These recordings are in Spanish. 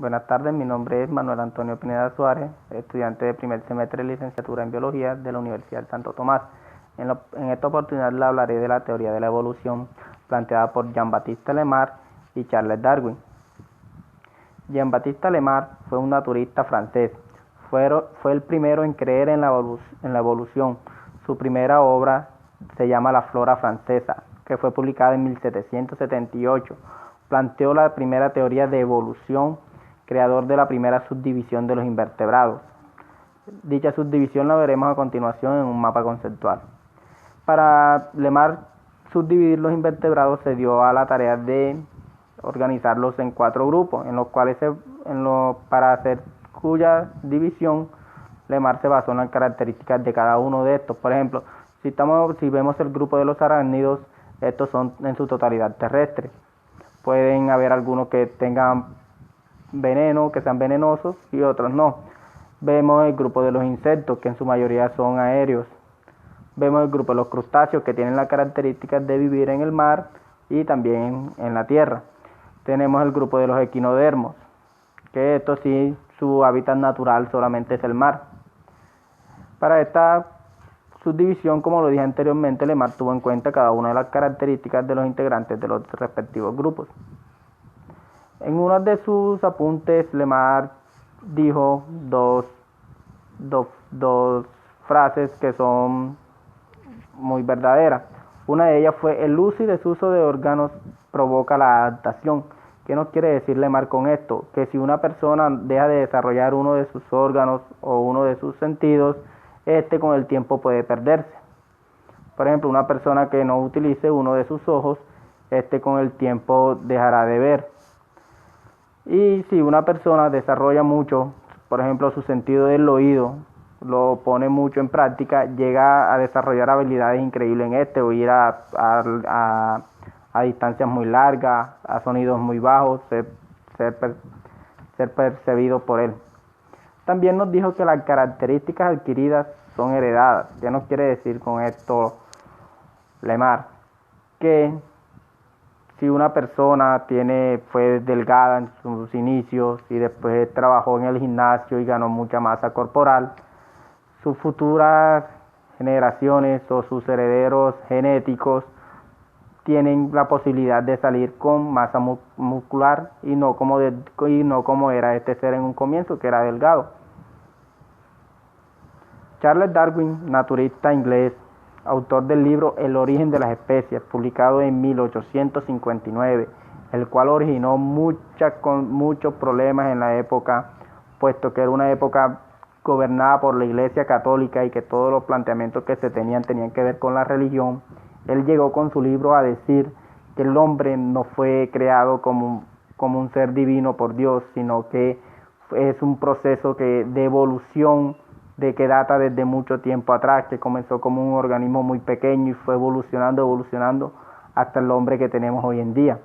Buenas tardes, mi nombre es Manuel Antonio Pineda Suárez, estudiante de primer semestre de licenciatura en Biología de la Universidad de Santo Tomás. En esta oportunidad le hablaré de la teoría de la evolución planteada por Jean-Baptiste Lemaitre y Charles Darwin. Jean-Baptiste Lemaitre fue un naturalista francés. Fue el primero en creer en la evolución. Su primera obra se llama La Flora Francesa, que fue publicada en 1778. Planteó la primera teoría de evolución, creador de la primera subdivisión de los invertebrados. Dicha subdivisión la veremos a continuación en un mapa conceptual. Para Lemaitre, subdividir los invertebrados se dio a la tarea de organizarlos en 4 grupos, en los cuales para hacer cuya división Lemaitre se basó en las características de cada uno de estos. Por ejemplo, si vemos el grupo de los arácnidos, estos son en su totalidad terrestres. Pueden haber algunos que tengan veneno, que sean venenosos, y otros no. Vemos el grupo de los insectos, que en su mayoría son aéreos. Vemos el grupo de los crustáceos, que tienen las características de vivir en el mar y también en la tierra. Tenemos el grupo de los equinodermos, que estos sí, su hábitat natural solamente es el mar. Para esta subdivisión, como lo dije anteriormente, Lemaitre tuvo en cuenta cada una de las características de los integrantes de los respectivos grupos. En uno de sus apuntes, Lemaitre dijo dos frases que son muy verdaderas. Una de ellas fue: el uso y desuso de órganos provoca la adaptación. ¿Qué nos quiere decir Lemaitre con esto? Que si una persona deja de desarrollar uno de sus órganos o uno de sus sentidos, con el tiempo puede perderse. Por ejemplo, una persona que no utilice uno de sus ojos, con el tiempo dejará de ver. Y si una persona desarrolla mucho, por ejemplo, su sentido del oído, lo pone mucho en práctica, llega a desarrollar habilidades increíbles en o ir a distancias muy largas, a sonidos muy bajos, ser percibido por él. También nos dijo que las características adquiridas son heredadas. ¿Qué nos quiere decir con esto Lemaitre? Que si una persona fue delgada en sus inicios y después trabajó en el gimnasio y ganó mucha masa corporal, sus futuras generaciones o sus herederos genéticos tienen la posibilidad de salir con masa muscular y no como era este ser en un comienzo, que era delgado. Charles Darwin, naturalista inglés, autor del libro El origen de las especies, publicado en 1859, el cual originó muchos problemas en la época, puesto que era una época gobernada por la Iglesia Católica y que todos los planteamientos que se tenían que ver con la religión. Él llegó con su libro a decir que el hombre no fue creado como un ser divino por Dios, sino que es un proceso de evolución que data desde mucho tiempo atrás, que comenzó como un organismo muy pequeño y fue evolucionando hasta el hombre que tenemos hoy en día.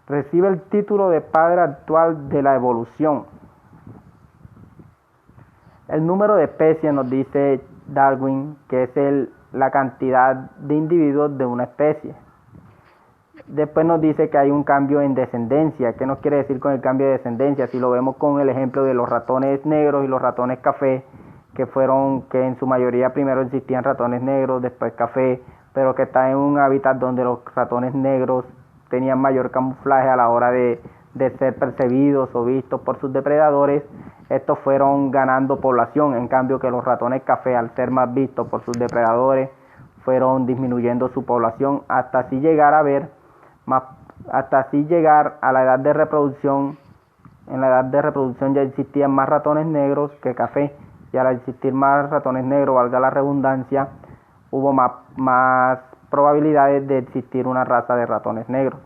Recibe el título de padre actual de la evolución. El número de especies, nos dice Darwin, que es la cantidad de individuos de una especie. Después nos dice que hay un cambio en descendencia. ¿Qué nos quiere decir con el cambio de descendencia? Si lo vemos con el ejemplo de los ratones negros y los ratones café, que en su mayoría primero existían ratones negros, después café, pero que está en un hábitat donde los ratones negros tenían mayor camuflaje a la hora de ser percibidos o vistos por sus depredadores. Estos fueron ganando población, en cambio que los ratones café, al ser más vistos por sus depredadores, fueron disminuyendo su población hasta así llegar a la edad de reproducción. En la edad de reproducción ya existían más ratones negros que café, y al existir más ratones negros, valga la redundancia, hubo más probabilidades de existir una raza de ratones negros.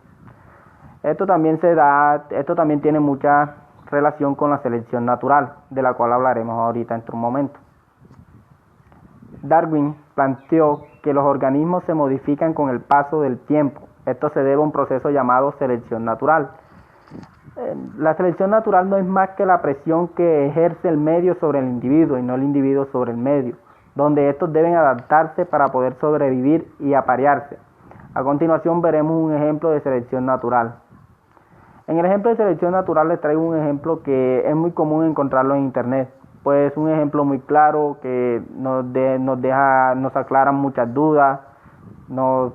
Esto también tiene mucha relación con la selección natural, de la cual hablaremos ahorita en un momento. Darwin planteó que los organismos se modifican con el paso del tiempo. Esto se debe a un proceso llamado selección natural. La selección natural no es más que la presión que ejerce el medio sobre el individuo y no el individuo sobre el medio, donde estos deben adaptarse para poder sobrevivir y aparearse. A continuación veremos un ejemplo de selección natural. En el ejemplo de selección natural les traigo un ejemplo que es muy común encontrarlo en internet, pues un ejemplo muy claro que nos aclara muchas dudas, nos,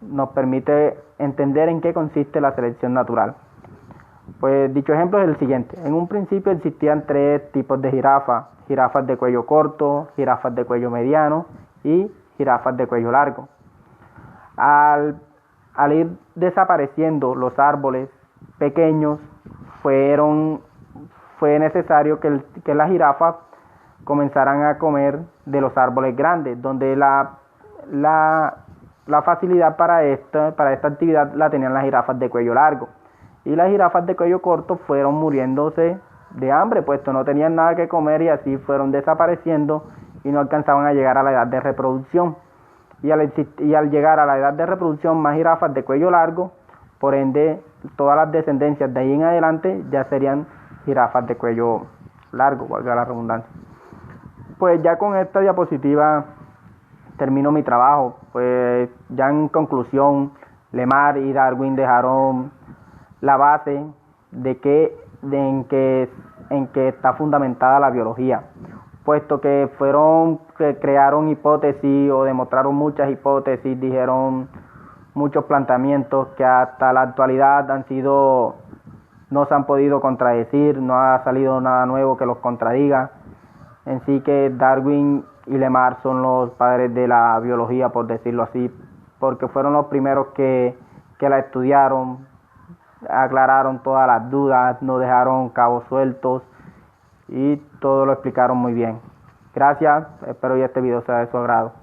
nos permite entender en qué consiste la selección natural. Pues dicho ejemplo es el siguiente. En un principio existían tres tipos de jirafas: jirafas de cuello corto, jirafas de cuello mediano y jirafas de cuello largo. Al, al ir desapareciendo los árboles pequeños, fue necesario que las jirafas comenzaran a comer de los árboles grandes, donde la facilidad para esta actividad la tenían las jirafas de cuello largo. Y las jirafas de cuello corto fueron muriéndose de hambre, puesto no tenían nada que comer, y así fueron desapareciendo y no alcanzaban a llegar a la edad de reproducción. Y al llegar a la edad de reproducción, más jirafas de cuello largo, por ende todas las descendencias de ahí en adelante ya serían jirafas de cuello largo, valga la redundancia. Pues ya con esta diapositiva termino mi trabajo. Pues ya en conclusión, Lemar y Darwin dejaron la base en que está fundamentada la biología, puesto que crearon hipótesis o demostraron muchas hipótesis, dijeron muchos planteamientos que hasta la actualidad no se han podido contradecir, no ha salido nada nuevo que los contradiga. En sí que Darwin y Lemar son los padres de la biología, por decirlo así, porque fueron los primeros que la estudiaron, aclararon todas las dudas, no dejaron cabos sueltos y todo lo explicaron muy bien. Gracias, espero que este video sea de su agrado.